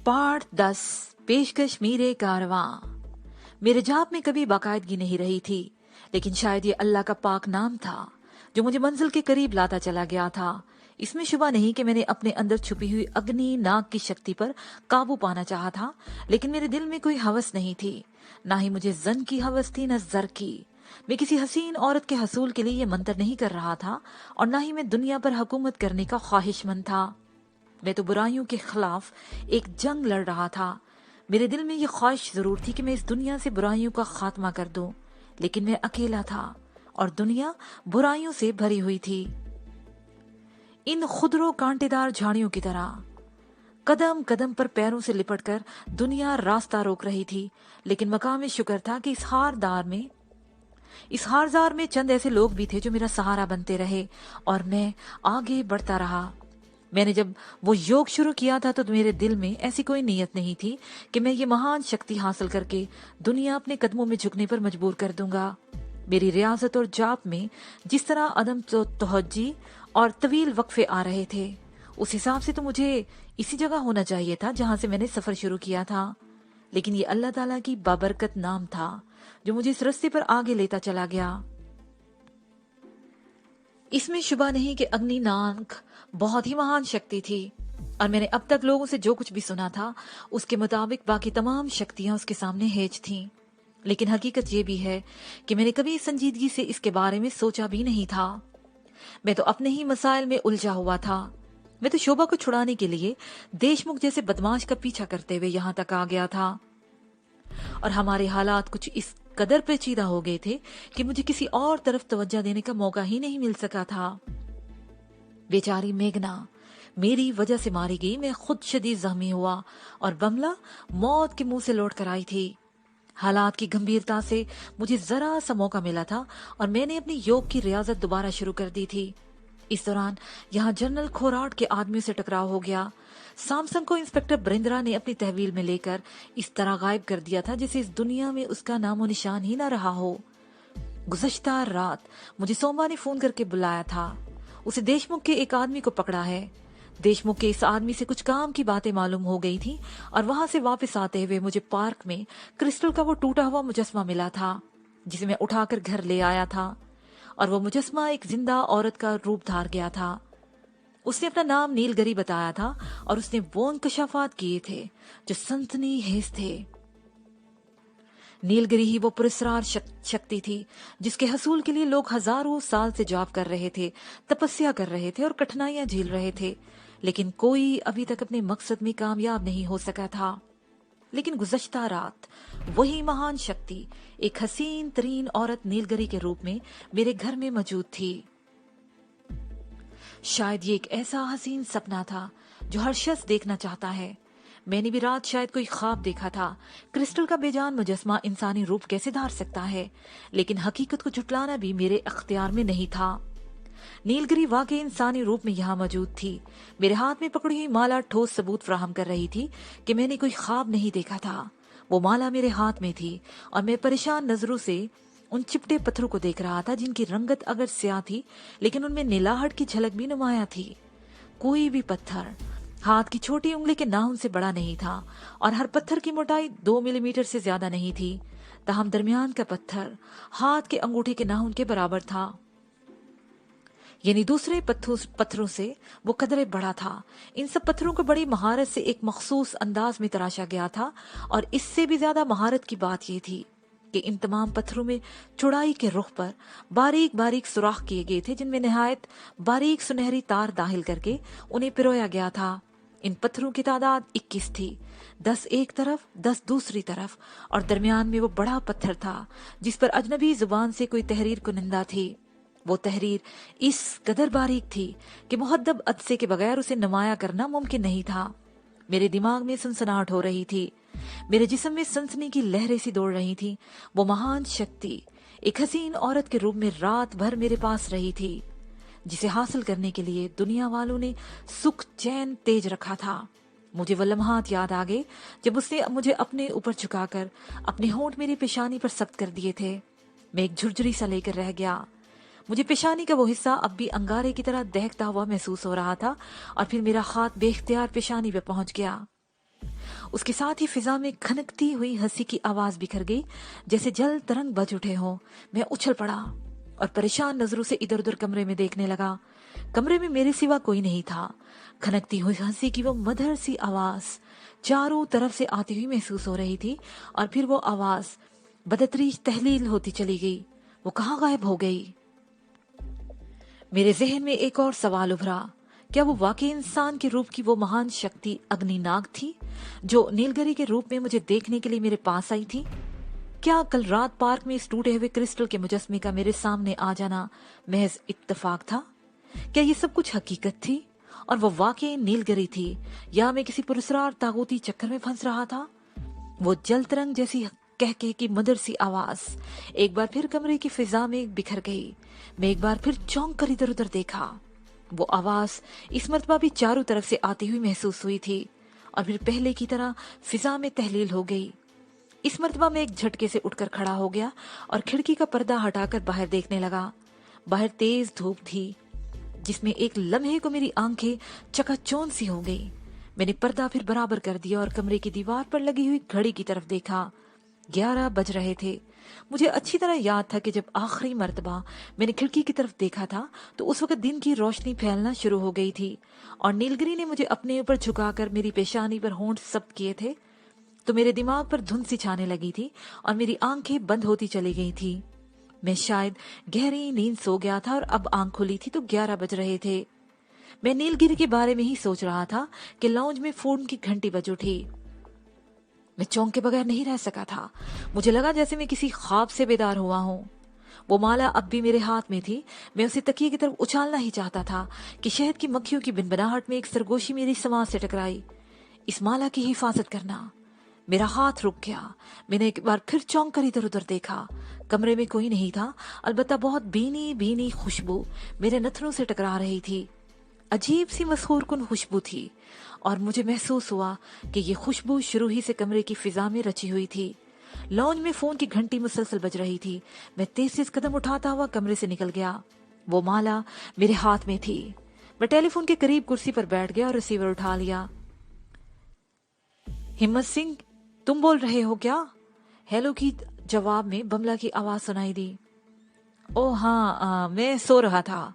पाठ 10 पेशकश मीरे कारवां। मेरे जाप में कभी बाकायदगी नहीं रही थी, लेकिन शायद ये अल्लाह का पाक नाम था जो मुझे मंजिल के करीब लाता चला गया था। इसमें शुबा नहीं कि मैंने अपने अंदर छुपी हुई अग्नि नाग की शक्ति पर काबू पाना चाहा था, लेकिन मेरे दिल में कोई हवस नहीं थी। ना ही मुझे जन की हवस थी, न जर की। मैं किसी हसीन औरत के हसूल के लिए ये मंतर नहीं कर रहा था, और ना ही मैं दुनिया पर हुकूमत करने का ख्वाहिशमंद था। मैं तो बुराइयों के खिलाफ एक जंग लड़ रहा था। मेरे दिल में ये ख्वाहिश जरूर थी कि मैं इस दुनिया से बुराइयों का खात्मा कर दूं, लेकिन मैं अकेला था और दुनिया बुराइयों से भरी हुई थी। इन खुदरो कांटेदार झाड़ियों की तरह कदम कदम पर पैरों से लिपटकर दुनिया रास्ता रोक रही थी, लेकिन मकाम शुक्र था कि इस हारजार में चंद ऐसे लोग भी थे जो मेरा सहारा बनते रहे, और मैं आगे बढ़ता रहा। मैंने जब वो योग शुरू किया था तो मेरे दिल में ऐसी कोई नीयत नहीं थी कि मैं ये महान शक्ति हासिल करके दुनिया अपने कदमों में झुकने पर मजबूर कर दूंगा। मेरी रियाजत और जाप में जिस तरह अदम तोहज्जी और तवील वक्फे आ रहे थे, उस हिसाब से तो मुझे इसी जगह होना चाहिए था जहां से मैंने सफर शुरू किया था। लेकिन ये अल्लाह ताला की बाबरकत नाम था जो मुझे इस रस्ते पर आगे लेता चला गया। इसमें शुबा नहीं कि अग्नि नाग बहुत ही महान शक्ति थी, और मैंने अब तक लोगों से जो कुछ भी सुना था उसके मुताबिक बाकी तमाम शक्तियां उसके सामने हेज थीं। लेकिन हकीकत ये भी है कि मैंने कभी संजीदगी से इसके बारे में सोचा भी नहीं था। मैं तो अपने ही मसाइल में उलझा हुआ था। मैं तो शोभा को छुड़ाने के लिए देशमुख जैसे बदमाश का पीछा करते हुए यहाँ तक आ गया था, और हमारे हालात कुछ इस कदर पेचीदा हो गए थे कि मुझे किसी और तरफ तवज्जो देने का मौका ही नहीं मिल सका था। बेचारी मेघना मेरी वजह से मारी गई। मैं खुद शदीद जख्मी हुआ और बमला मौत के मुंह से लौट कर आई थी। हालात की गंभीरता से मुझे जरा सा मौका मिला था और मैंने अपनी योग की रियाजत दोबारा शुरू कर दी थी। इस दौरान यहाँ जनरल खोराट के आदमियों से टकराव हो गया। सैमसन को इंस्पेक्टर ब्रिंद्रा ने अपनी तहवील में लेकर इस तरह गायब कर दिया था जैसे इस दुनिया में उसका नामो निशान ही न रहा हो। गुज़श्ता रात मुझे सोमा ने फोन करके बुलाया था। उसे देशमुख के एक आदमी को पकड़ा है। देशमुख के इस आदमी से कुछ काम की बातें मालूम हो गई थी, और वहां से वापस आते हुए मुझे पार्क में क्रिस्टल का वो टूटा हुआ मुजस्मा मिला था जिसे मैं उठाकर घर ले आया था, और वो मुजस्मा एक जिंदा औरत का रूप धार गया था। उसने अपना नाम नीलगरी बताया था, और उसने वो इंकशाफात किए थे जो सनसनीखेज थे। नीलगिरी ही वो पुरस्कार शक्ति थी जिसके हसूल के लिए लोग हजारों साल से जाप कर रहे थे, तपस्या कर रहे थे और कठिनाइयां झेल रहे थे, लेकिन कोई अभी तक अपने मकसद में कामयाब नहीं हो सका था। लेकिन गुज़श्ता रात वही महान शक्ति एक हसीन तरीन औरत नीलगिरी के रूप में मेरे घर में मौजूद थी। शायद ये एक ऐसा हसीन सपना था जो हर शख्स देखना चाहता है। मैंने भी रात शायद कोई ख्वाब देखा था। क्रिस्टल का बेजान मुजस्मा इंसानी रूप कैसे धार सकता है, लेकिन हकीकत को झुटलाना भी मेरे अख्तियार में नहीं था। नीलगिरी वाकई इंसानी रूप में यहाँ मौजूद थी। मेरे हाथ में पकड़ी हुई माला ठोस सबूत फराहम कर रही थी कि मैंने कोई ख्वाब नहीं देखा था। वो माला मेरे हाथ में थी, और मैं परेशान नजरों से उन चिपटे पत्थरों को देख रहा था जिनकी रंगत अगर स्याह थी, लेकिन उनमें नीलाहट की झलक भी नुमाया थी। कोई भी पत्थर हाथ की छोटी उंगली के नाखून से बड़ा नहीं था, और हर पत्थर की मोटाई 2 मिलीमीटर से ज्यादा नहीं थी। ताहम दरमियान का पत्थर हाथ के अंगूठे के नाखून के बराबर था, यानी दूसरे पत्थरों से वो कदरे बड़ा था। इन सब पत्थरों को बड़ी महारत से एक मखसूस अंदाज में तराशा गया था, और इससे भी ज्यादा महारत की बात ये थी कि इन तमाम पत्थरों में चौड़ाई के रुख पर बारीक बारीक सुराख किए गए थे जिनमें निहायत बारीक सुनहरी तार दाखिल करके उन्हें पिरोया गया था। इन पत्थरों की तादाद 21 थी, 10 एक तरफ 10 दूसरी तरफ, और दरमियान में वो बड़ा पत्थर था जिस पर अजनबी जुबान से कोई तहरीर कुनिंदा थी। वो तहरीर इस कदर बारीक थी कि मुहद्दब अदसे के बगैर उसे नुमाया करना मुमकिन नहीं था। मेरे दिमाग में सनसनाहट हो रही थी, मेरे जिस्म में सनसनी की लहरें सी दौड़ रही थी। वो महान शक्ति एक हसीन औरत के रूप में रात भर मेरे पास रही थी, जिसे हासिल करने के लिए दुनिया वालों ने सुख चैन तेज रखा था। مجھے وہ لمحات یاد آ گئے جب اس نے مجھے اپنے اوپر جھکا کر اپنے ہونٹ میری پیشانی پر سخت کر دیے تھے۔ میں ایک جھرجھری سا لے کر رہ گیا۔ مجھے پیشانی کا وہ حصہ اب بھی انگارے کی طرح دہکتا ہوا محسوس ہو رہا تھا، اور پھر میرا ہاتھ بے اختیار پیشانی پہ پہنچ گیا۔ اس کے ساتھ ہی فضا میں کھنکتی ہوئی ہنسی کی آواز بکھر گئی، جیسے جل ترنگ بج اٹھے ہوں۔ میں اچھل پڑا اور پریشان نظروں سے ادھر ادھر کمرے میں دیکھنے لگا۔ کمرے میں میرے سوا کوئی نہیں تھا۔ کھنکتی ہوئی ہنسی کی وہ مدھر سی آواز چاروں طرف سے آتی ہوئی محسوس ہو رہی تھی، اور پھر وہ آواز بدتریج تحلیل ہوتی چلی گئی۔ وہ کہاں غائب ہو گئی؟ میرے ذہن میں ایک اور سوال ابھرا، کیا وہ واقعی انسان کے روپ کی وہ مہان شکتی اگنی ناگ تھی جو نیلگری کے روپ میں مجھے دیکھنے کے لیے میرے پاس آئی تھی؟ کیا کل رات پارک میں اس ٹوٹے ہوئے کرسٹل کے مجسمے کا میرے سامنے آ جانا محض اتفاق تھا؟ کیا یہ سب کچھ حقیقت تھی اور وہ واقعی نیلگری تھی، یا میں کسی پراسرار طاغوتی چکر میں پھنس رہا تھا؟ وہ جل ترنگ جیسی کہہ کی مدر سی آواز ایک بار پھر کمرے کی فضا میں بکھر گئی۔ میں ایک بار پھر چونک کر ادھر ادھر دیکھا۔ وہ آواز اس مرتبہ بھی چاروں طرف سے آتی ہوئی محسوس ہوئی تھی، اور پھر پہلے کی طرح فضا میں تحلیل ہو گئی۔ اس مرتبہ میں ایک جھٹکے سے اٹھ کر کھڑا ہو گیا اور کھڑکی کا پردہ ہٹا کر باہر دیکھنے لگا۔ باہر تیز دھوپ تھی جس میں ایک لمحے کو میری آنکھیں چکا چوند سی ہو گئی۔ میں نے پردہ پھر برابر کر دیا اور کمرے کی دیوار پر لگی ہوئی گھڑی کی طرف دیکھا۔ 11 بج رہے تھے۔ مجھے اچھی طرح یاد تھا کہ جب آخری مرتبہ میں نے کھڑکی کی طرف دیکھا تھا تو اس وقت دن کی روشنی پھیلنا شروع ہو گئی تھی، اور نیلگری نے مجھے اپنے اوپر جھکا کر میری پیشانی پر ہونٹ سخت کیے تھے، تو میرے دماغ پر دھند سی چھانے لگی تھی اور میری آنکھیں بند ہوتی چلی گئی تھی۔ میں شاید گہری نیند سو گیا تھا اور اب آنکھ کھلی تھی تو 11 بج رہے تھے۔ میں نیلگری کے بارے میں ہی سوچ رہا تھا کہ لاؤنج میں فون کی گھنٹی بج اٹھی۔ میں چونک کے بغیر نہیں رہ سکا تھا۔ مجھے لگا جیسے میں کسی خواب سے بیدار ہوا ہوں۔ وہ مالا اب بھی میرے ہاتھ میں تھی۔ میں اسے تکیے کی طرف اچھالنا ہی چاہتا تھا کہ شہد کی مکھیوں کی بنبناہٹ میں ایک سرگوشی میری سماعت سے ٹکرائی۔ اس مالا کی حفاظت کرنا۔ میرا ہاتھ رک گیا۔ میں نے ایک بار پھر چونک کر ادھر ادھر دیکھا۔ کمرے میں کوئی نہیں تھا، البتہ بہت بھینی بھینی خوشبو میرے نتھنوں سے ٹکرا رہی تھی۔ عجیب سی مسحور کن خوشبو تھی، اور مجھے محسوس ہوا کہ یہ خوشبو شروع ہی سے کمرے کی فضا میں رچی ہوئی تھی۔ لاؤنج میں فون کی گھنٹی مسلسل بج رہی تھی۔ میں تیز قدم اٹھاتا ہوا کمرے سے نکل گیا۔ وہ مالا میرے ہاتھ میں تھی۔ میں ٹیلی فون کے قریب کرسی پر بیٹھ گیا اور ریسیور اٹھا لیا۔ ہمت سنگھ، تم بول رہے ہو کیا؟ ہیلو کی جواب میں بملا کی آواز سنائی دی۔ او ہاں، میں سو رہا تھا،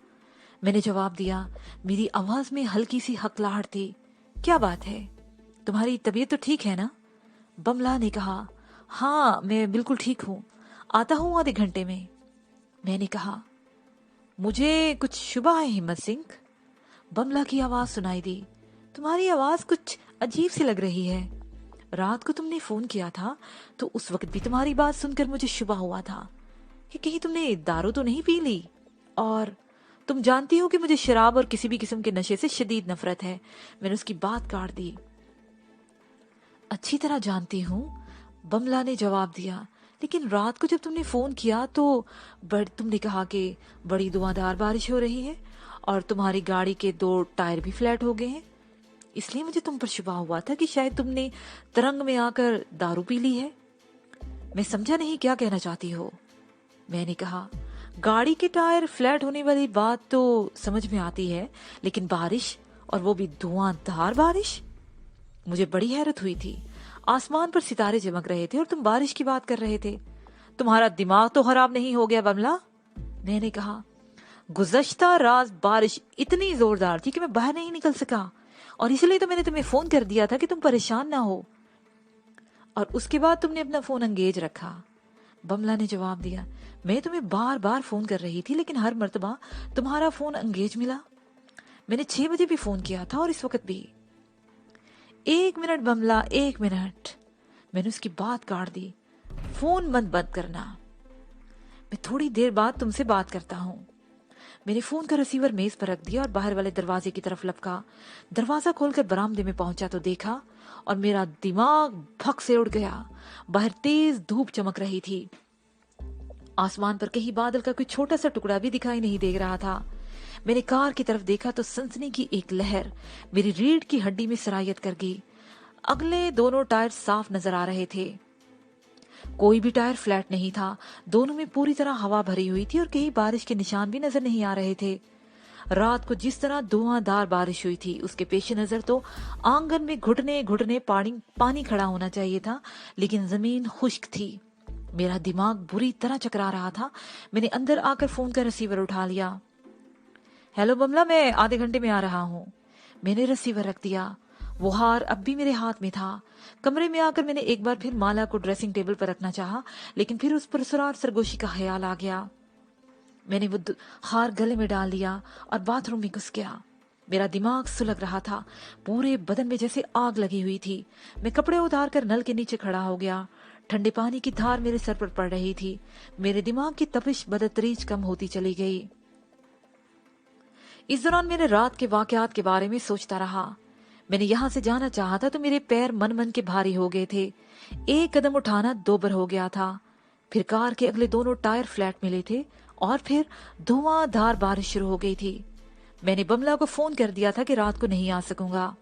میں نے جواب دیا۔ میری آواز میں ہلکی سی ہکلاہٹ تھی۔ کیا بات ہے؟ تمہاری طبیعت تو ٹھیک ہے نا؟ بملا نے کہا۔ ہاں، میں بالکل ٹھیک ہوں، آتا ہوں آدھے گھنٹے میں۔ میں نے کہا، مجھے کچھ شبہ ہے ہمت سنگھ۔ بملا کی آواز سنائی دی۔ تمہاری آواز کچھ عجیب سی لگ رہی ہے۔ رات کو تم نے فون کیا تھا تو اس وقت بھی تمہاری بات سن کر مجھے شبہ ہوا تھا کہ کہیں تم نے دارو تو نہیں پی لی، اور تم جانتی ہو کہ مجھے شراب اور کسی بھی قسم کے نشے سے شدید نفرت ہے۔ میں نے اس کی بات کاٹ دی۔ اچھی طرح جانتی ہوں، بملا نے جواب دیا، لیکن رات کو جب تم نے فون کیا تو تم نے کہا کہ بڑی دھواں بارش ہو رہی ہے اور تمہاری گاڑی کے 2 ٹائر بھی فلیٹ ہو گئے ہیں۔ اس لیے مجھے تم پر شبہ ہوا تھا کہ شاید تم نے ترنگ میں آ کر دارو پی لی ہے۔ میں سمجھا نہیں کیا کہنا چاہتی ہو۔ میں نے کہا، گاڑی کے ٹائر فلیٹ ہونے والی بات تو سمجھ میں آتی ہے، لیکن بارش، اور وہ بھی دھواں دھار بارش؟ مجھے بڑی حیرت ہوئی تھی۔ آسمان پر ستارے چمک رہے تھے اور تم بارش کی بات کر رہے تھے۔ تمہارا دماغ تو خراب نہیں ہو گیا بملا؟ میں نے کہا، گزشتہ رات بارش اتنی زوردار تھی کہ میں باہر نہیں نکل سکا، اور اس لیے تو میں نے تمہیں فون کر دیا تھا کہ تم پریشان نہ ہو، اور اس کے بعد تم نے اپنا فون انگیج رکھا۔ بملا نے جواب دیا، میں تمہیں بار بار فون کر رہی تھی لیکن ہر مرتبہ تمہارا فون انگیج ملا۔ میں نے 6 بجے بھی فون کیا تھا اور اس وقت بھی۔ 1 منٹ بملا، 1 منٹ، میں نے اس کی بات کاٹ دی۔ فون بند کرنا، میں تھوڑی دیر بعد تم سے بات کرتا ہوں۔ میں نے فون کا ریسیور میز پر رکھ دیا اور باہر والے دروازے کی طرف لپکا۔ دروازہ کھول کر برآمدے میں پہنچا تو دیکھا، اور میرا دماغ بھگ سے اڑ گیا۔ باہر تیز دھوپ چمک رہی تھی۔ آسمان پر کہیں بادل کا کوئی چھوٹا سا ٹکڑا بھی دکھائی نہیں دے رہا تھا۔ میں نے کار کی طرف دیکھا تو سنسنی کی ایک لہر میری ریڑھ کی ہڈی میں سرایت کر گئی۔ अगले दोनों टायर साफ नजर आ रहे थे। कोई भी टायर फ्लैट नहीं था। दोनों में पूरी तरह हवा भरी हुई थी और कहीं बारिश के निशान भी नजर नहीं आ रहे थे। रात को जिस तरह धुआंधार बारिश हुई थी, उसके पेश नजर तो आंगन में घुटने घुटने पानी खड़ा होना चाहिए था, लेकिन जमीन खुश्क थी। मेरा दिमाग बुरी तरह चकरा रहा था। मैंने अंदर आकर फोन का रिसीवर उठा लिया। हेलो बमला, मैं आधे घंटे में आ रहा हूँ। मैंने रिसीवर रख दिया। वो हार अब भी मेरे हाथ में था। कमरे में आकर मैंने एक बार फिर माला को ड्रेसिंग टेबल पर रखना चाहा, लेकिन फिर उस पर सुरार सरगोशी का ख्याल आ गया। मैंने वो हार गले में डाल लिया और बाथरूम में घुस गया। मेरा दिमाग सुलग रहा था, पूरे बदन में जैसे आग लगी हुई थी। मैं कपड़े उतार कर नल के नीचे खड़ा हो गया। ठंडे पानी की धार मेरे सर पर पड़ रही थी। मेरे दिमाग की तपिश बदतरीज कम होती चली गई। इस दौरान मैंने रात के वाकयात के बारे में सोचता रहा। मैंने यहाँ से जाना चाहा था तो मेरे पैर मन मन के भारी हो गए थे। एक कदम उठाना दोबर हो गया था। फिर कार के अगले दोनों टायर फ्लैट मिले थे और फिर धुआंधार बारिश शुरू हो गई थी। मैंने बमला को फोन कर दिया था कि रात को नहीं आ सकूंगा।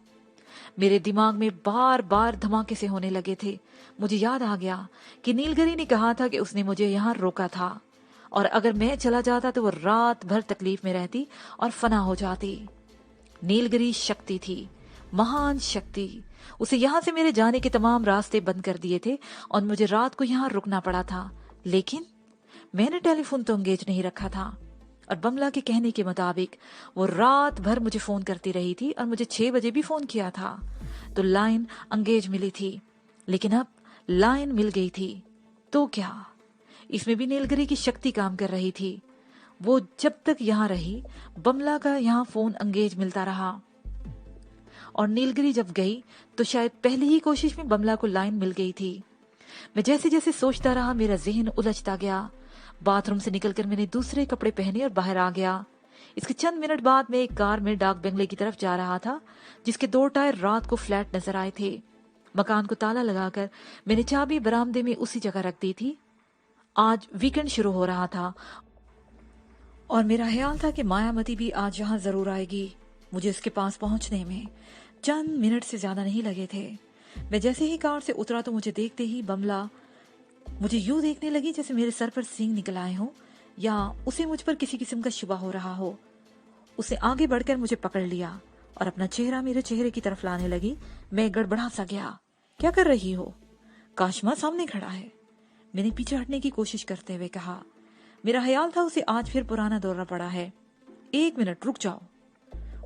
मेरे दिमाग में बार बार धमाके से होने लगे थे। मुझे याद आ गया कि नीलगिरी ने कहा था कि उसने मुझे यहाँ रोका था, और अगर मैं चला जाता तो वो रात भर तकलीफ में रहती और फना हो जाती। नीलगिरी शक्ति थी, महान शक्ति। उसे यहाँ से मेरे जाने के तमाम रास्ते बंद कर दिए थे और मुझे रात को यहाँ रुकना पड़ा था। लेकिन मैंने टेलीफोन तो एंगेज नहीं रखा था, और बमला के कहने के मुताबिक वो रात भर मुझे फोन करती रही थी और मुझे 6 बजे भी फोन किया था तो लाइन एंगेज मिली थी। लेकिन अब लाइन मिल गई थी तो क्या? इसमें भी नीलगिरी की शक्ति काम कर रही थी। वो जब तक यहाँ रही, बमला का यहाँ फोन एंगेज मिलता रहा, और नीलगिरी जब गई तो शायद पहली ही कोशिश में बमला को लाइन मिल गई थी। मैं जैसे जैसे सोचता रहा, मेरा जहन उलझता गया। बाथरूम से निकलकर मैंने दूसरे कपड़े पहने और बाहर आ गया। इसके चंद मिनट बाद मैं एक कार में डाक बंगले की तरफ जा रहा था, जिसके 2 टायर रात को फ्लैट नजर आए थे। मकान को ताला लगाकर मैंने चाबी बरामदे में उसी जगह रख दी थी। आज वीकेंड शुरू हो रहा था और मेरा ख्याल था कि मायामती भी आज यहाँ जरूर आएगी। मुझे उसके पास पहुंचने में चंद मिनट से ज्यादा नहीं लगे थे। मैं जैसे ही कार से उतरा तो मुझे देखते ही बमला मुझे यूं देखने लगी जैसे मेरे सर पर सींग निकल आए हो या उसे मुझ पर किसी किस्म का शुबा हो रहा हो। उसे आगे बढ़कर मुझे पकड़ लिया और अपना चेहरा मेरे चेहरे की तरफ लाने लगी। मैं गड़बड़ा सा गया। क्या कर रही हो? काशमा सामने खड़ा है। मैंने पीछे हटने की कोशिश करते हुए कहा। मेरा ख्याल था उसे आज फिर पुराना दौरा पड़ा है। 1 मिनट रुक जाओ।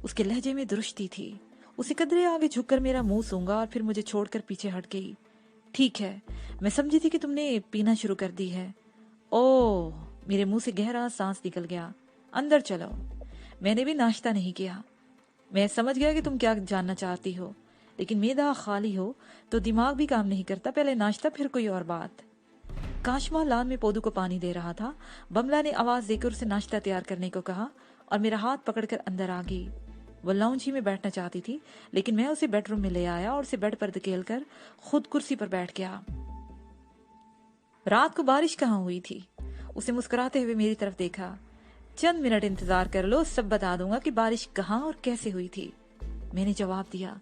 उसके लहजे में दुरुस्ती थी। उसे कदरे आगे झुककर मेरा मुंह सूंघा और फिर मुझे छोड़कर पीछे हट गई। ठीक है, मैं समझी थी कि तुमने पीना शुरू कर दी है। ओह, मेरे मुंह से गहरा सांस निकल गया। अंदर चलो। मैंने भी नाश्ता नहीं किया। मैं समझ गया कि तुम क्या जानना चाहती हो, लेकिन मेदा खाली हो तो दिमाग भी काम नहीं करता। पहले नाश्ता फिर कोई और बात। काशमा लान में पौधों को पानी दे रहा था। बमला ने आवाज देकर उसे नाश्ता तैयार करने को कहा और मेरा हाथ पकड़कर अंदर आ गई। वो लाउंज ही में बैठना चाहती थी, लेकिन मैं उसे बेडरूम में ले आया और उसे बेड पर धकेल कर खुद कुर्सी पर बैठ गया। रात को बारिश कहाँ हुई थी? उसे मुस्कुराते हुए मेरी तरफ देखा। चंद मिनट इंतजार कर लो, सब बता दूंगा कि बारिश कहाँ और कैसे हुई थी। मैंने जवाब दिया।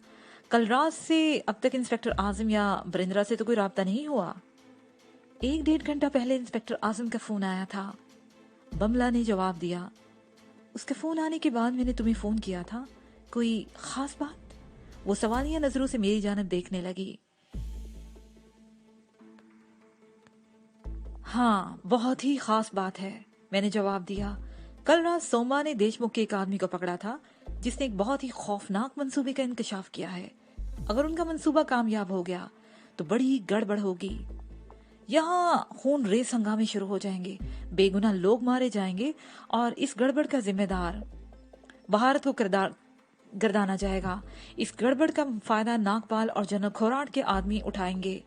कल रात से अब तक इंस्पेक्टर आजम या बरिंद्रा से तो कोई राब्ता नहीं हुआ? 1-1.5 घंटा पहले इंस्पेक्टर आजम का फोन आया था, बमला ने जवाब दिया। उसके फोन आने के बाद मैंने तुम्हें फोन किया था। कोई खास बात? वो सवालिया नजरों से मेरी जानब देखने लगी। हाँ, बहुत ही खास बात है, मैंने जवाब दिया। कल रात सोमा ने देशमुख के एक आदमी को पकड़ा था जिसने एक बहुत ही खौफनाक मंसूबे का इंकशाफ किया है। अगर उनका मंसूबा कामयाब हो गया तो बड़ी गड़बड़ होगी। यहाँ खून रेस हंगामे शुरू हो जाएंगे, बेगुनाह लोग मारे जाएंगे और इस गड़बड़ का जिम्मेदार भारत को गर्दाना जाएगा। इस गड़बड़ का फायदा नागपाल और जनरल खोराट के आदमी उठाएंगे।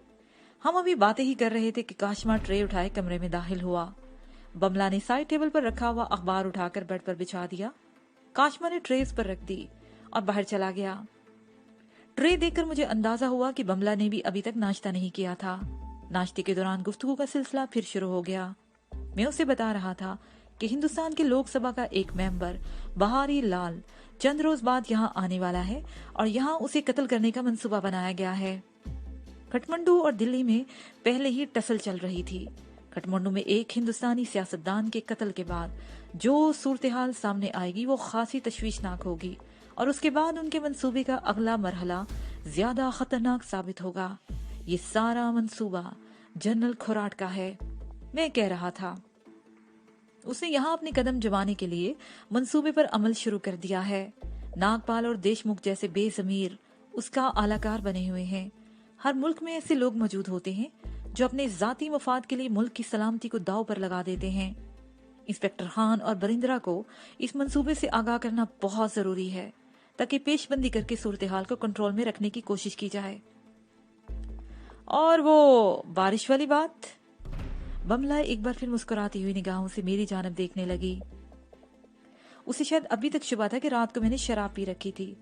हम अभी बातें ही कर रहे थे कि काशमा ट्रे उठाए कमरे में दाखिल हुआ। बमला ने साइड टेबल पर रखा हुआ अखबार उठाकर बेड पर बिछा दिया। काशमा ने ट्रे उस पर रख दी और बाहर चला गया। ट्रे देखकर मुझे अंदाजा हुआ कि बमला ने भी अभी तक नाश्ता नहीं किया था। नाश्ते के दौरान गुफ्तगू का सिलसिला फिर शुरू हो गया। मैं उसे बता रहा था कि हिंदुस्तान के लोकसभा का एक मेंबर बहारी लाल चंद रोज बाद यहाँ आने वाला है और यहाँ उसे कत्ल करने का मंसूबा बनाया गया है। काठमांडू और दिल्ली में पहले ही टसल चल रही थी। काठमांडू में एक हिंदुस्तानी सियासतदान के कत्ल के बाद जो सूरत-ए-हाल सामने आएगी वो खासी तशवीशनाक होगी और उसके बाद उनके मंसूबे का अगला मरहला ज्यादा खतरनाक साबित होगा। ये सारा मंसूबा जनरल खोराट का है, मैं कह रहा था। उसने यहाँ अपने कदम जमाने के लिए मंसूबे पर अमल शुरू कर दिया है। नागपाल और देशमुख जैसे बेजमीर उसका आलाकार बने हुए हैं। हर मुल्क में ऐसे लोग मौजूद होते हैं जो अपने जाती मफाद के लिए मुल्क की सलामती को दांव पर लगा देते हैं। इंस्पेक्टर खान और बरिंद्रा को इस मंसूबे से आगाह करना बहुत जरूरी है ताकि पेशबंदी करके सूरत हाल को कंट्रोल में रखने की कोशिश की जाए। और वो बारिश वाली बात? बमला एक बार फिर मुस्कुराती हुई निगाहों से मेरी जानब देखने लगी। उसे शायद अभी तक शुबा था कि रात को मैंने शराब पी रखी थी।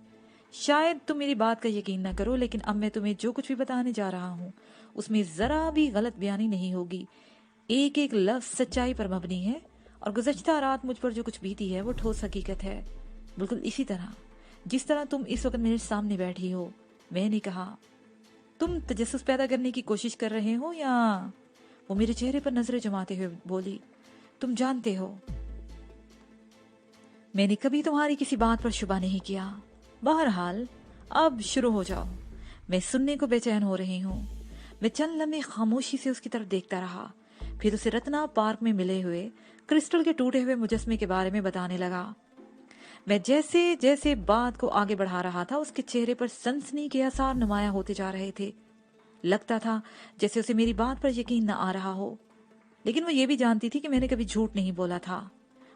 शायद तुम मेरी बात का यकीन न करो, लेकिन अब मैं तुम्हें जो कुछ भी बताने जा रहा हूँ उसमें जरा भी गलत बयानी नहीं होगी। एक एक लफ्ज सच्चाई पर मबनी है और गुज़श्ता रात मुझ पर जो कुछ बीती है वो ठोस हकीकत है, बिल्कुल इसी तरह जिस तरह तुम इस वक्त मेरे सामने बैठी हो। मैंने कहा, तुम तजस्सुस पैदा करने की कोशिश कर रहे हो या? वो मेरे चेहरे पर नजरें जमाते हुए बोली, तुम जानते हो मैंने कभी तुम्हारी किसी बात पर शुबा नहीं किया। बहरहाल अब शुरू हो जाओ, मैं सुनने को बेचैन हो रही हूँ। मैं चंद लम्हे खामोशी से उसकी तरफ देखता रहा, फिर उसे रत्ना पार्क में मिले हुए क्रिस्टल के टूटे हुए मुजस्मे के बारे में बताने लगा। मैं जैसे जैसे बात को आगे बढ़ा रहा था उसके चेहरे पर सनसनी के आसार नुमाया होते जा रहे थे। लगता था जैसे उसे मेरी बात पर यकीन न आ रहा हो, लेकिन वो ये भी जानती थी कि मैंने कभी झूठ नहीं बोला था।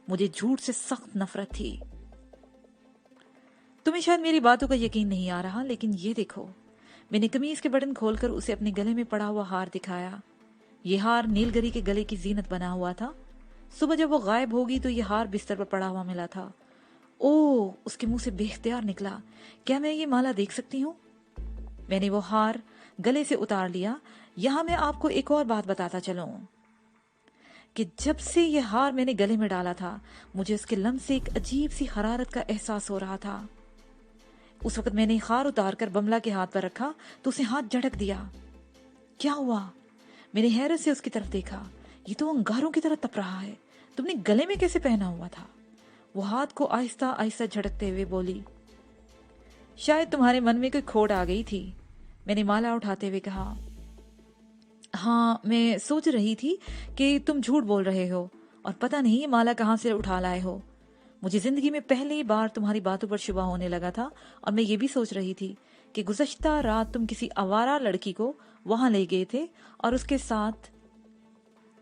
मुझे झूठ से सख्त नफरत थी। तुम्हें शायद मेरी बातों का यकीन नहीं आ रहा, लेकिन ये देखो। मैंने कमीज के बटन खोलकर उसे अपने गले में पड़ा हुआ हार दिखाया। ये हार नीलगरी के गले की जीनत बना हुआ था। सुबह जब वो गायब होगी तो ये हार बिस्तर पर पड़ा हुआ मिला था। ओह, उसके मुंह से बेख्तियार निकला, क्या मैं ये माला देख सकती हूँ? मैंने वो हार गले से उतार लिया। यहाँ मैं आपको एक और बात बताता चलूं कि जब से ये हार मैंने गले में डाला था मुझे उसके लम्स से एक अजीब सी हरारत का एहसास हो रहा था। उस वक्त मैंने हार उतार कर बमला के हाथ पर रखा तो उसे हाथ झटक दिया। क्या हुआ? मैंने हैरत से उसकी तरफ देखा। ये तो अंगारों की तरह तप रहा है। तुमने गले में कैसे पहना हुआ था? वो हाथ को आहिस्ता आहिस्ता झटकते हुए बोली, शायद तुम्हारे मन में कोई खोट आ गई थी। मैंने माला उठाते हुए कहा, हाँ, मैं सोच रही थी कि तुम झूठ बोल रहे हो और पता नहीं ये माला कहाँ से उठा लाए हो। मुझे जिंदगी में पहली बार तुम्हारी बातों पर शुबा होने लगा था और मैं ये भी सोच रही थी कि गुज़श्ता रात तुम किसी आवारा लड़की को वहां ले गए थे और उसके साथ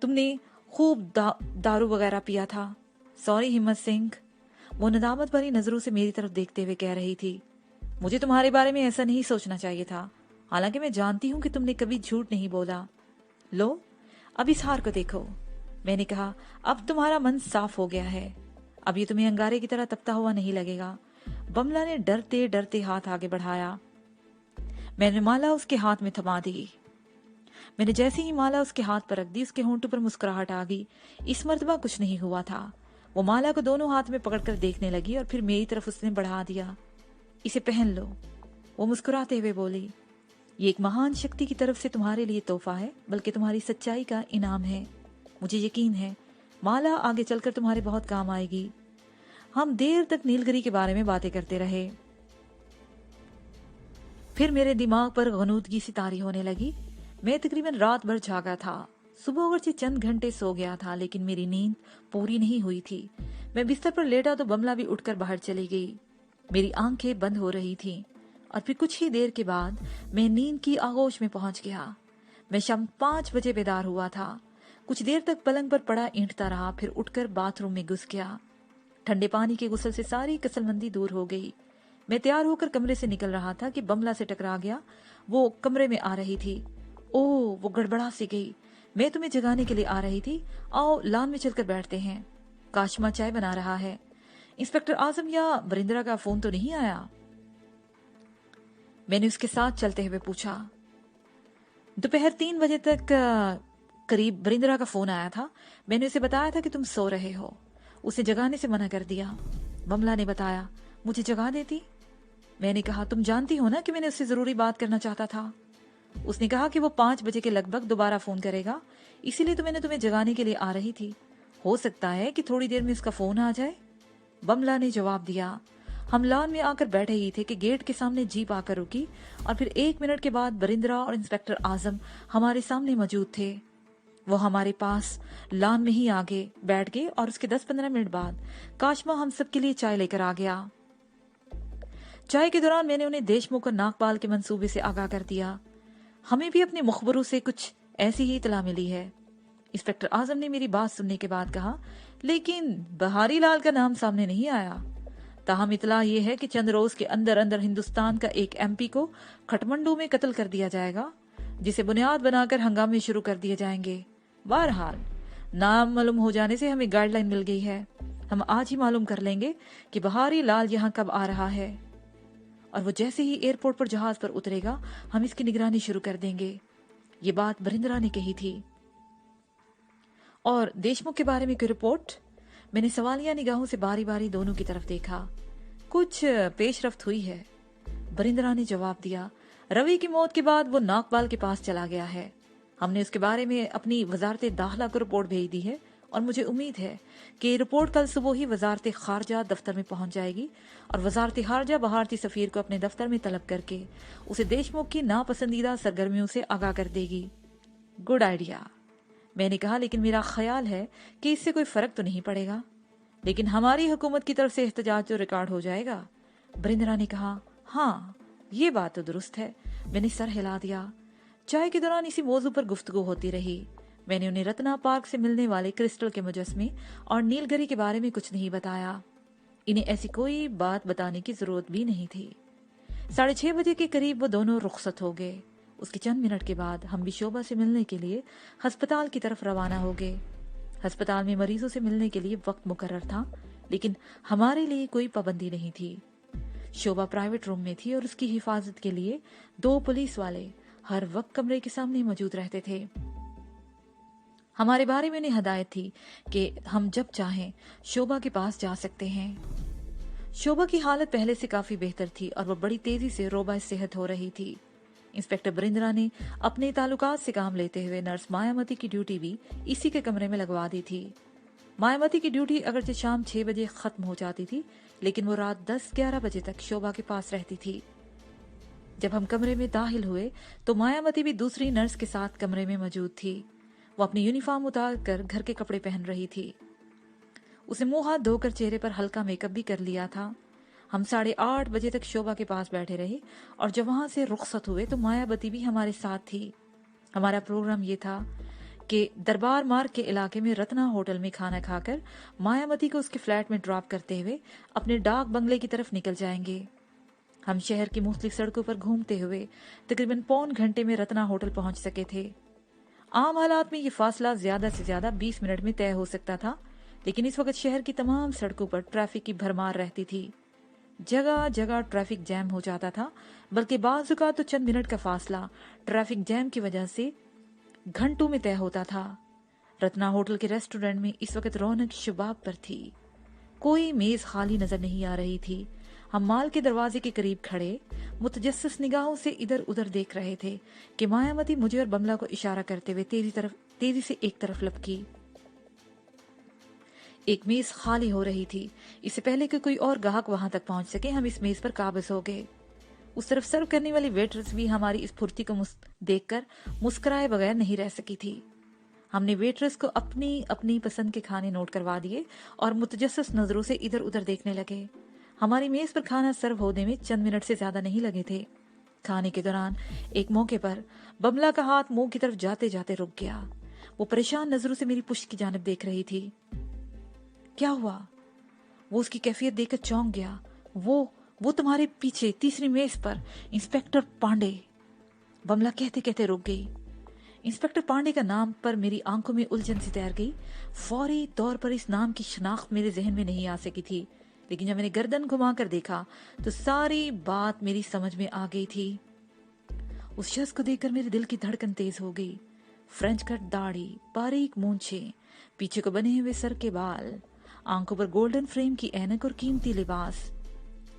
तुमने खूब दारू वगैरह पिया था। सॉरी हिम्मत सिंह, वो नदामत भरी नजरों से मेरी तरफ देखते हुए कह रही थी। मुझे तुम्हारे बारे में ऐसा नहीं सोचना चाहिए था, हालांकि मैं जानती हूँ कि तुमने कभी झूठ नहीं बोला। लो, अब इस हार को देखो। मैंने कहा, अब तुम्हारा मन साफ हो गया है। अब ये तुम्हें अंगारे की तरह तपता हुआ नहीं लगेगा। बमला ने डरते डरते हाथ आगे बढ़ाया। मैंने माला उसके हाथ में थमा दी। मैंने जैसे ही माला उसके हाथ पर रख दी उसके होंठों पर मुस्कुराहट आ गई। इस मर्तबा कुछ नहीं हुआ था। वो माला को दोनों हाथ में पकड़कर देखने लगी और फिर मेरी तरफ उसने बढ़ा दिया। इसे पहन लो, वो मुस्कुराते हुए बोली। ये एक महान शक्ति की तरफ से तुम्हारे लिए तोहफा है, बल्कि तुम्हारी सच्चाई का इनाम है। मुझे यकीन है माला आगे चलकर तुम्हारे बहुत काम आएगी। हम देर तक नीलगिरी के बारे में बातें करते रहे। फिर मेरे दिमाग पर गनूदगी सी तारी होने लगी। मैं तकरीबन रात भर जागा था। सुबह अगरचे चंद घंटे सो गया था, लेकिन मेरी नींद पूरी नहीं हुई थी। मैं बिस्तर पर लेटा तो बमला भी उठकर बाहर चली गई। मेरी आंखें बंद हो रही थी और फिर कुछ ही देर के बाद मैं नींद की आगोश में पहुंच गया। मैं शाम 5 बजे बेदार हुआ था। कुछ देर तक पलंग पर पड़ा ईंटता रहा, फिर उठकर बाथरूम में घुस गया। ठंडे पानी के गुसल से सारी कसलमंदी दूर हो गई। मैं तैयार होकर कमरे से निकल रहा था कि बमला से टकरा गया। वो कमरे में आ रही थी। ओह, वो गड़बड़ा सी गई। मैं तुम्हें जगाने के लिए आ रही थी। आओ लान में चलकर बैठते हैं। काशमा चाय बना रहा है। इंस्पेक्टर आजम या बरिंद्रा का फोन तो नहीं आया? मैंने उसके साथ चलते हुए पूछा। दोपहर 3 बजे तक करीब बरिंद्रा का फोन आया था। मैंने उसे बताया था कि तुम सो रहे हो। उसे जगाने से मना कर दिया। बमला ने बताया, मुझे जगा देती। मैंने कहा, तुम जानती हो ना कि मैंने उससे जरूरी बात करना चाहता था। उसने कहा कि वो 5 बजे के लगभग दोबारा फोन करेगा, इसीलिए तो मैंने तुम्हें जगाने के लिए आ रही थी। हो सकता है कि थोड़ी देर में उसका फोन आ जाए। बमला ने जवाब दिया। हम लॉन में आकर बैठे ही थे कि गेट के सामने जीप आकर रुकी और फिर 1 मिनट के बाद बरिंद्रा और इंस्पेक्टर आजम हमारे सामने मौजूद थे। वो हमारे पास लॉन में ही आगे बैठ गए और उसके 10-15 मिनट बाद काशमा हम सबके लिए चाय लेकर आ गया। चाय के दौरान मैंने उन्हें देशमुख और नागपाल के मंसूबे से आगाह कर दिया। हमें भी अपने मुखबरों से कुछ ऐसी ही इतला मिली है। इंस्पेक्टर आजम ने मेरी बात सुनने के बाद कहा, लेकिन बहारी लाल का नाम सामने नहीं आया। ताहम इतला ये है कि चंद रोज के अंदर अंदर हिंदुस्तान का एक एमपी को खटमंडू में कत्ल कर दिया जाएगा, जिसे बुनियाद बनाकर हंगामे शुरू कर दिए जाएंगे। बहरहाल नाम मालूम हो जाने से हमें गाइडलाइन मिल गई है। हम आज ही मालूम कर लेंगे कि बहारी लाल यहाँ कब आ रहा है, और वो जैसे ही एयरपोर्ट पर जहाज पर उतरेगा हम इसकी निगरानी शुरू कर देंगे। ये बात बरिंद्रा ने कही थी। और देशमुख के बारे में कोई रिपोर्ट? मैंने सवालिया निगाहों से बारी बारी दोनों की तरफ देखा। कुछ पेशरफ्त हुई है, बरिंद्रा ने जवाब दिया। रवि की मौत के बाद वो नागपाल के पास चला गया है। हमने उसके बारे में अपनी वजारत दाखिला को रिपोर्ट भेज दी है और मुझे उम्मीद है कि रिपोर्ट कल सुबह ही वजारत खारजा दफ्तर में पहुंच जाएगी और वजारत खारजा भारतीय सफीर को अपने दफ्तर में तलब करके उसे देशमुख की नापसंदीदा सरगर्मियों से आगाह कर देगी। गुड आइडिया, मैंने कहा, लेकिन मेरा ख्याल है कि इससे कोई फर्क तो नहीं पड़ेगा, लेकिन हमारी हुकूमत की तरफ से एहतजाज तो रिकॉर्ड हो जाएगा। बरिंद्रा ने कहा, हाँ ये बात तो दुरुस्त है। मैंने सर हिला दिया। चाय के दौरान इसी मौजू पर गुफ्तगू होती रही। मैंने उन्हें रत्ना पार्क से मिलने वाले क्रिस्टल के मुजस्मे और नीलगिरी के बारे में कुछ नहीं बताया। इन्हें ऐसी कोई बात बताने की जरूरत भी नहीं थी। 6:30 बजे के करीब वो दोनों रुखसत हो गए। उसके चंद मिनट के बाद हम भी शोभा से मिलने के लिए अस्पताल की तरफ रवाना हो गए। अस्पताल में मरीजों से मिलने के लिए वक्त मुकर्रर था, लेकिन हमारे लिए कोई पाबंदी नहीं थी। शोभा प्राइवेट रूम में थी और उसकी हिफाजत के लिए 2 पुलिस वाले हर वक्त कमरे के सामने मौजूद रहते थे। हमारे बारे में उन्हें हदायत थी कि हम जब चाहें शोभा के पास जा सकते हैं। शोभा की हालत पहले से काफी बेहतर थी और वह बड़ी तेजी से रोबा सेहत हो रही थी। इंस्पेक्टर बरिंद्रा ने अपने ताल्लुकात से काम लेते हुए नर्स मायावती की ड्यूटी भी इसी के कमरे में लगवा दी थी। मायावती की ड्यूटी अगरचे शाम 6 बजे खत्म हो जाती थी, लेकिन वो रात 10-11 बजे तक शोभा के पास रहती थी। जब हम कमरे में दाखिल हुए तो मायावती भी दूसरी नर्स के साथ कमरे में मौजूद थी। वो अपनी यूनिफॉर्म उतार कर घर के कपड़े पहन रही थी। उसे मुंह हाथ धोकर चेहरे पर हल्का मेकअप भी कर लिया था। हम 8:30 बजे तक शोभा के पास बैठे रहे और जब वहां से रुखसत हुए तो मायावती भी हमारे साथ थी। हमारा प्रोग्राम ये था कि दरबार मार्ग के इलाके में रत्ना होटल में खाना खाकर मायावती को उसके फ्लैट में ड्रॉप करते हुए अपने डाक बंगले की तरफ निकल जाएंगे। हम शहर की मुख्तलिफ सड़कों पर घूमते हुए तकरीबन पौन घंटे में रत्ना होटल पहुंच सके थे। आम हालात में ये फासला ज्यादा से ज्यादा 20 मिनट में तय हो सकता था, लेकिन इस वक्त शहर की तमाम सड़कों पर ट्रैफिक की भरमार रहती थी। जगह जगह ट्रैफिक जैम हो जाता था, बल्कि बाज़ औक़ात तो चंद मिनट का फासला ट्रैफिक जैम की वजह से घंटों में तय होता था। रत्ना होटल के रेस्टोरेंट में इस वक्त रौनक शबाब पर थी। कोई मेज खाली नजर नहीं आ रही थी। हम माल के दरवाजे के करीब खड़े मुतजस्सिस निगाहों से इधर उधर देख रहे थे कि मायावती मुझे और बमला को इशारा करते हुए तेजी से एक तरफ लपकी। एक मेज खाली हो रही थी। इससे पहले कि कोई और ग्राहक वहां तक पहुंच सके, हम इस मेज पर काबिज हो गए। उस तरफ सर्व करने वाली वेट्रेस भी हमारी इस फुर्ती को देखकर मुस्कुराए बगैर नहीं रह सकी थी। हमने वेट्रेस को अपनी अपनी पसंद के खाने नोट करवा दिए और मुतजस्सिस नजरों से इधर उधर देखने लगे। हमारी मेज पर खाना सर्व होने में चंद मिनट से ज्यादा नहीं लगे थे। खाने के दौरान एक मौके पर बमला का हाथ मुंह की तरफ जाते जाते रुक गया। वो परेशान नजरों से मेरी पुश्त की जानिब देख रही थी। क्या हुआ? वो उसकी कैफियत देखकर चौंक गया। वो तुम्हारे पीछे तीसरी मेज पर इंस्पेक्टर पांडे। बमला कहते कहते रुक गई। इंस्पेक्टर पांडे का नाम पर मेरी आंखों में उलझन सी तैर गई। फौरी तौर पर इस नाम की शनाख्त मेरे जहन में नहीं आ सकी थी, लेकिन जब मैंने गर्दन घुमाकर देखा तो सारी बात मेरी समझ में आ गई थी। उस शख्स को देखकर मेरे दिल की धड़कन तेज हो गई। फ्रेंच कट दाढ़ी, बारीक मूंछें, पीछे को बने हुए सर के बाल, आंखों पर गोल्डन फ्रेम की ऐनक और कीमती लिबास।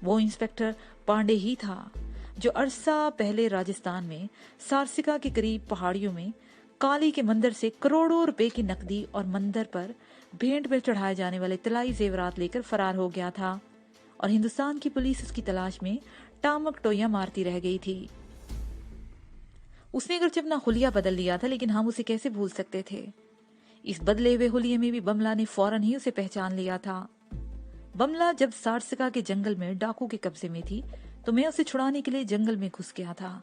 वो इंस्पेक्टर पांडे ही था जो अरसा पहले राजस्थान में सारसिका के करीब पहाड़ियों में काली के मंदिर से करोड़ों रुपए की नकदी और मंदिर पर भेंट में चढ़ाए जाने वाले तलाई जेवरात लेकर फरार हो गया था, और हिंदुस्तान की पुलिस उसकी तलाश में टामक टोया मारती रह गई थी। उसने अगरचे अपना हुलिया बदल लिया था, लेकिन हम उसे कैसे भूल सकते थे। इस बदले हुए हुलिये में भी बमला ने फौरन ही उसे पहचान लिया था। बमला जब सारसिका के जंगल में डाकू के कब्जे में थी तो मैं उसे छुड़ाने के लिए जंगल में घुस गया था,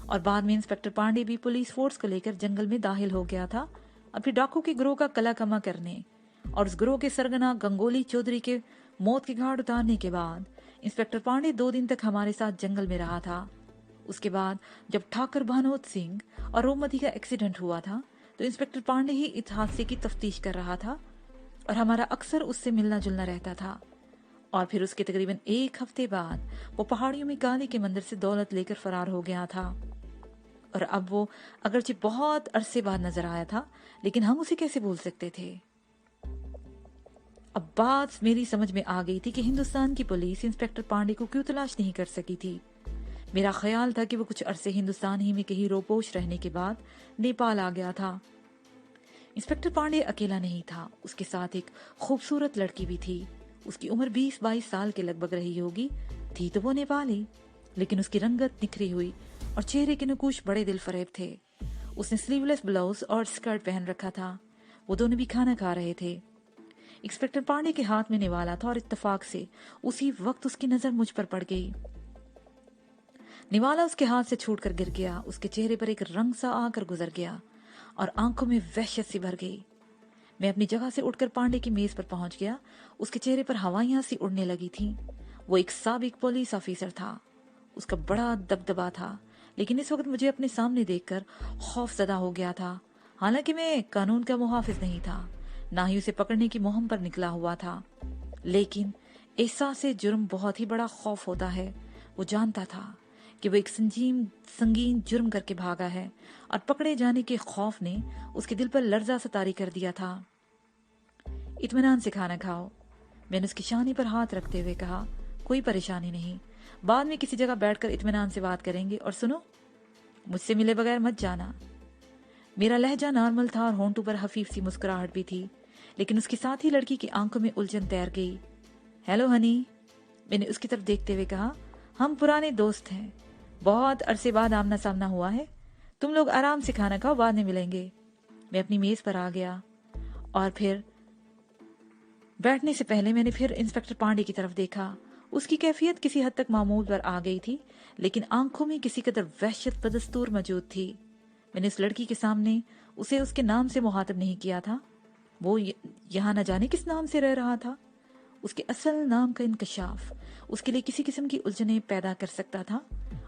और बाद में इंस्पेक्टर पांडे भी पुलिस फोर्स को लेकर जंगल में दाखिल हो गया था अपने डाकू के गिरोह का कलाकमा करने। और उस गिरोह के सरगना गंगोली चौधरी के मौत के घाट उतारने के बाद इंस्पेक्टर पांडे 2 दिन तक हमारे साथ जंगल में रहा था। उसके बाद जब ठाकर भानोद सिंह और रोमती का एक्सीडेंट हुआ था तो इंस्पेक्टर पांडे ही इस हादसे की तफ्तीश कर रहा था, और हमारा अक्सर उससे मिलना जुलना रहता था। और फिर उसके तकरीबन 1 हफ्ते बाद वो पहाड़ियों में काली के मंदिर से दौलत लेकर फरार हो गया था। और अब वो अगरचे बहुत अरसे बाद नजर आया था, लेकिन हम उसे कैसे भूल सकते थे। अब बात मेरी समझ में आ गई थी कि हिंदुस्तान की पुलिस इंस्पेक्टर पांडे को क्यों तलाश नहीं कर सकी थी। मेरा ख्याल था कि वो कुछ अरसे हिंदुस्तान ही में कहीं रोपोश रहने के बाद नेपाल आ गया था। इंस्पेक्टर पांडे अकेला नहीं था, उसके साथ एक खूबसूरत लड़की भी थी। उसकी उम्र 20-22 साल के लगभग रही होगी। थी तो वो नेपाली, लेकिन उसकी रंगत निखरी हुई और चेहरे के नकूश बड़े दिल फरेब थे। उसने स्लीवलेस ब्लाउज और स्कर्ट पहन रखा था। वो दोनों भी खाना खा रहे थे। इंस्पेक्टर पांडे के हाथ में निवाला था और इत्तेफाक से उसी वक्त उसकी नजर मुझ पर पड़ गई। निवाला उसके हाथ से छूटकर गिर गया। उसके चेहरे पर एक रंग सा आकर गुजर गया और आंखों में वहशत सी भर गई। मैं अपनी जगह से उठकर पांडे की मेज पर पहुंच गया। उसके चेहरे पर हवाइयां सी उड़ने लगी थीं। वो एक साबिक पुलिस ऑफिसर था। उसका बड़ा दबदबा था, लेकिन इस वक्त मुझे अपने सामने देखकर खौफजदा हो गया था। हालांकि मैं कानून का मुहाफिज नहीं था, ना ही उसे पकड़ने की मुहिम पर निकला हुआ था, लेकिन एहसास जुर्म बहुत ही बड़ा खौफ होता है। वो जानता था कि वो एक संगीन जुर्म करके भागा है, और पकड़े जाने के खौफ ने उसके दिल पर लर्जा सा तारी कर दिया था। इत्मीनान से खाना खाओ, मैंने उसकी शानी पर हाथ रखते हुए कहा। कोई परेशानी नहीं, बाद में किसी जगह बैठकर इत्मीनान से बात करेंगे। और सुनो, मुझसे मिले बगैर मत जाना। मेरा लहजा नॉर्मल था और होंठों पर हफीफ सी मुस्कुराहट भी थी, लेकिन उसके साथ ही लड़की की आंखों में उलझन तैर गई। हेलो हनी, मैंने उसकी तरफ देखते हुए कहा। हम पुराने दोस्त हैं, बहुत अरसे बाद आमना सामना हुआ है। तुम लोग आराम से खाना खाओ, बाद में मिलेंगे। मैं अपनी मेज पर आ गया और फिर बैठने से पहले मैंने फिर इंस्पेक्टर पांडे की तरफ देखा। उसकी कैफियत किसी हद तक मामूल पर आ गई थी, लेकिन आंखों में किसी कदर वहशत बदस्तूर मौजूद थी। मैंने उस लड़की के सामने उसे उसके नाम से मुहातब नहीं किया था। वो यहाँ न जाने किस नाम से रह रहा था। उसके असल नाम का इंकशाफ उसके लिए किसी किस्म की उलझने पैदा कर सकता था,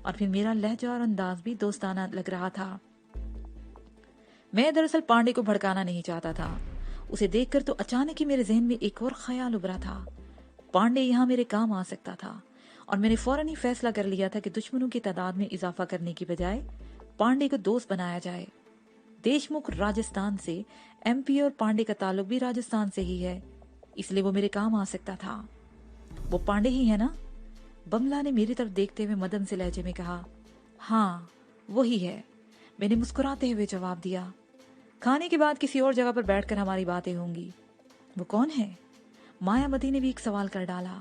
और फिर मेरा लहजा और अंदाज भी दोस्ताना लग रहा था। मैं दरअसल पांडे को भड़काना नहीं चाहता था। उसे देखकर तो अचानक ही मेरे जहन में एक और ख्याल उभरा था। पांडे यहाँ मेरे काम आ सकता था, और मैंने फौरन ही फैसला कर लिया था कि दुश्मनों की तादाद में इजाफा करने की बजाय पांडे को दोस्त बनाया जाए। देशमुख राजस्थान से, एमपी, और पांडे का ताल्लुक भी राजस्थान से ही है, इसलिए वो मेरे काम आ सकता था। वो पांडे ही है ना? बमला ने मेरी तरफ देखते हुए मदन से लहजे में कहा। हाँ, वही है, मैंने मुस्कुराते हुए जवाब दिया। खाने के बाद किसी और जगह पर बैठकर हमारी बातें होंगी। वो कौन है? मायावती ने भी एक सवाल कर डाला।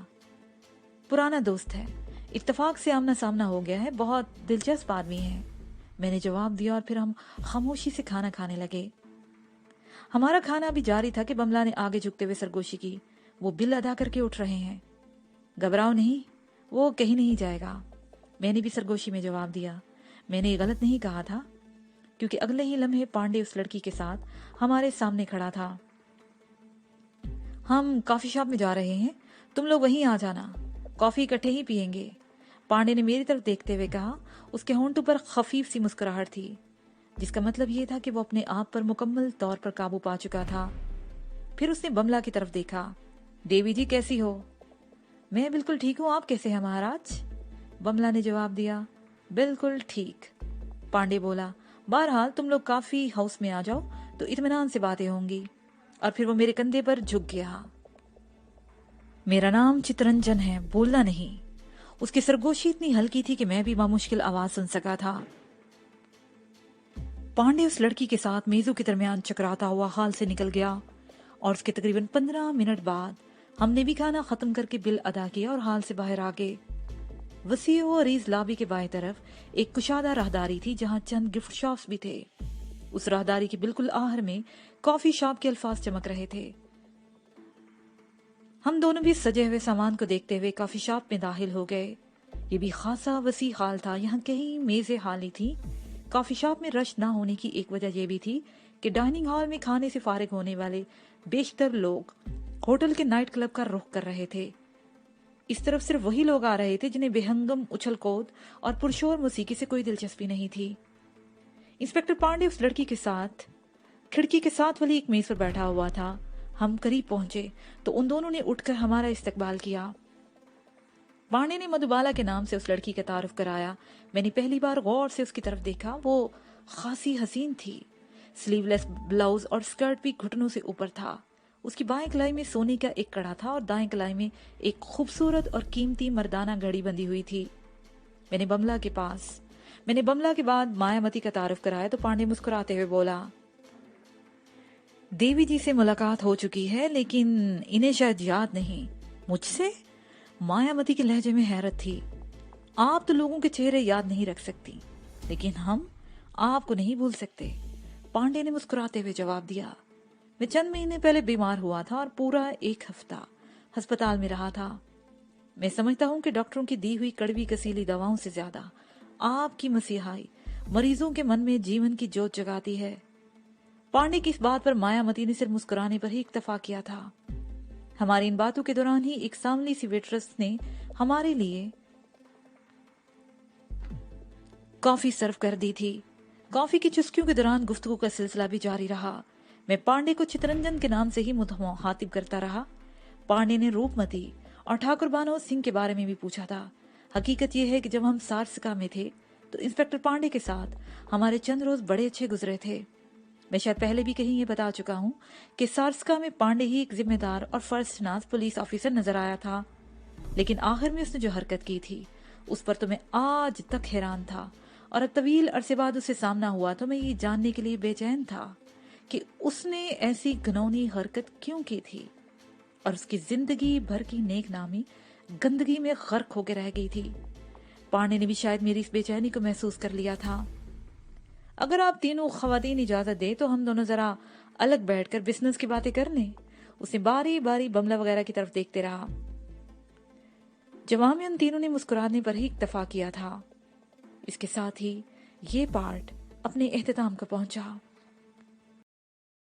पुराना दोस्त है, इत्तेफाक से आमना सामना हो गया है, बहुत दिलचस्प आदमी है, मैंने जवाब दिया, और फिर हम खामोशी से खाना खाने लगे। हमारा खाना अभी जारी था कि बमला ने आगे झुकते हुए सरगोशी की। वो बिल अदा करके उठ रहे हैं, घबराओ नहीं, वो कहीं नहीं जाएगा। मैंने भी सरगोशी में जवाब दिया। मैंने ये गलत नहीं कहा था, क्योंकि अगले ही लम्हे पांडे उस लड़की के साथ हमारे सामने खड़ा था। हम कॉफी शॉप में जा रहे हैं, तुम लोग वहीं आ जाना, कॉफी इकट्ठे ही पियेंगे, पांडे ने मेरी तरफ देखते हुए कहा। उसके होंठों पर खफीफ सी मुस्कुराहट थी, जिसका मतलब ये था कि वो अपने आप पर मुकम्मल तौर पर काबू पा चुका था। फिर उसने बमला की तरफ देखा। देवी जी कैसी हो? मैं बिल्कुल ठीक हूँ, आप कैसे हैं महाराज? बमला ने जवाब दिया। बिल्कुल ठीक, पांडे बोला। बहरहाल तुम लोग काफी हाउस में आ जाओ तो इत्मीनान से बातें होंगी। और फिर वो मेरे कंधे पर झुक गया। میرا نام چترنجن ہے، بولنا نہیں۔ اس کی سرگوشی اتنی ہلکی تھی کہ میں بھی بامشکل آواز سن سکا تھا۔ پانڈے اس لڑکی کے ساتھ میزوں کے درمیان چکراتا ہوا ہال سے نکل گیا اور اس کے تقریباً 15 منٹ بعد ہم نے بھی کھانا ختم کر کے بل ادا کیا اور ہال سے باہر آ گئے۔ وسیع و عریض لابی کے بائیں طرف ایک کشادہ راہداری تھی جہاں چند گفٹ شاپس بھی تھے۔ اس راہداری کے بالکل آخر میں کافی شاپ کے الفاظ چمک رہے تھے۔ ہم دونوں بھی سجے ہوئے سامان کو دیکھتے ہوئے کافی شاپ میں داخل ہو گئے۔ یہ بھی خاصا وسیع ہال تھا، یہاں کئی میزیں خالی تھی۔ کافی شاپ میں رش نہ ہونے کی ایک وجہ یہ بھی تھی کہ ڈائننگ ہال میں کھانے سے فارغ ہونے والے بیشتر لوگ ہوٹل کے نائٹ کلب کا رخ کر رہے تھے۔ اس طرف صرف وہی لوگ آ رہے تھے جنہیں بے ہنگم اچھل کود اور پرشور موسیقی سے کوئی دلچسپی نہیں تھی۔ انسپکٹر پانڈے اس لڑکی کے ساتھ کھڑکی کے ساتھ والی ایک میز پر بیٹھا ہوا تھا۔ ہم قریب پہنچے تو ان دونوں نے اٹھ کر ہمارا استقبال کیا۔ پانڈے نے مدھوبالا کے نام سے اس لڑکی کا تعارف کرایا۔ میں نے پہلی بار غور سے اس کی طرف دیکھا۔ وہ خاصی حسین تھی۔ سلیو لیس بلاؤز اور سکرٹ بھی گھٹنوں سے اوپر تھا۔ اس کی بائیں کلائی میں سونے کا ایک کڑا تھا اور دائیں کلائی میں ایک خوبصورت اور قیمتی مردانہ گھڑی بندھی ہوئی تھی۔ میں نے بملا کے بعد مایامتی کا تعارف کرایا تو پانڈے مسکراتے ہوئے بولا، دیوی جی سے ملاقات ہو چکی ہے لیکن انہیں شاید یاد نہیں۔ مجھ سے؟ مایامتی کے لہجے میں حیرت تھی۔ آپ تو لوگوں کے چہرے یاد نہیں رکھ سکتی لیکن ہم آپ کو نہیں بھول سکتے، پانڈے نے مسکراتے ہوئے جواب دیا۔ میں چند مہینے پہلے بیمار ہوا تھا اور پورا ایک ہفتہ ہسپتال میں رہا تھا۔ میں سمجھتا ہوں کہ ڈاکٹروں کی دی ہوئی کڑوی کسیلی دواؤں سے زیادہ آپ کی مسیحائی مریضوں کے من میں جیون کی جوت جگاتی ہے۔ پانڈے کی اس بات پر مایامتی نے صرف مسکرانے پر ہی اکتفا کیا تھا۔ ہماری ان باتوں کے دوران ہی ایک ساملی سی ویٹرس نے ہمارے لیے کافی سرو کر دی تھی۔ کافی کی چسکیوں کے دوران گفتگو کا سلسلہ بھی جاری رہا۔ میں پانڈے کو چترنجن کے نام سے ہی مخاطب کرتا رہا۔ پانڈے نے روپ متی اور ٹھاکر بانو سنگھ کے بارے میں بھی پوچھا تھا۔ حقیقت یہ ہے کہ جب ہم سارسکا میں تھے تو انسپکٹر پانڈے کے ساتھ ہمارے چند روز بڑے اچھے گزرے تھے۔ میں شاید پہلے بھی کہیں یہ بتا چکا ہوں کہ سارسکا میں پانڈے ہی ایک ذمہ دار اور فرض شناس پولیس آفیسر نظر آیا تھا، لیکن آخر میں اس نے جو حرکت کی تھی اس پر تو میں آج تک حیران تھا، اور اب طویل عرصے بعد اس سے سامنا ہوا تو میں یہ جاننے کے لیے بے چین تھا کہ اس نے ایسی گھنونی حرکت کیوں کی تھی اور اس کی زندگی بھر کی نیک نامی گندگی میں غرق ہو کے رہ گئی تھی۔ پانڈے نے بھی شاید میری اس بے چینی کو محسوس کر لیا تھا۔ اگر آپ تینوں خواتین اجازت دے تو ہم دونوں ذرا الگ بیٹھ کر بزنس کی باتیں کر لیں۔ اسے باری باری بملا وغیرہ کی طرف دیکھتے رہا۔ جواب میں ان تینوں نے مسکرانے پر ہی اکتفا کیا تھا۔ اس کے ساتھ ہی یہ پارٹ اپنے اختتام کو پہنچا۔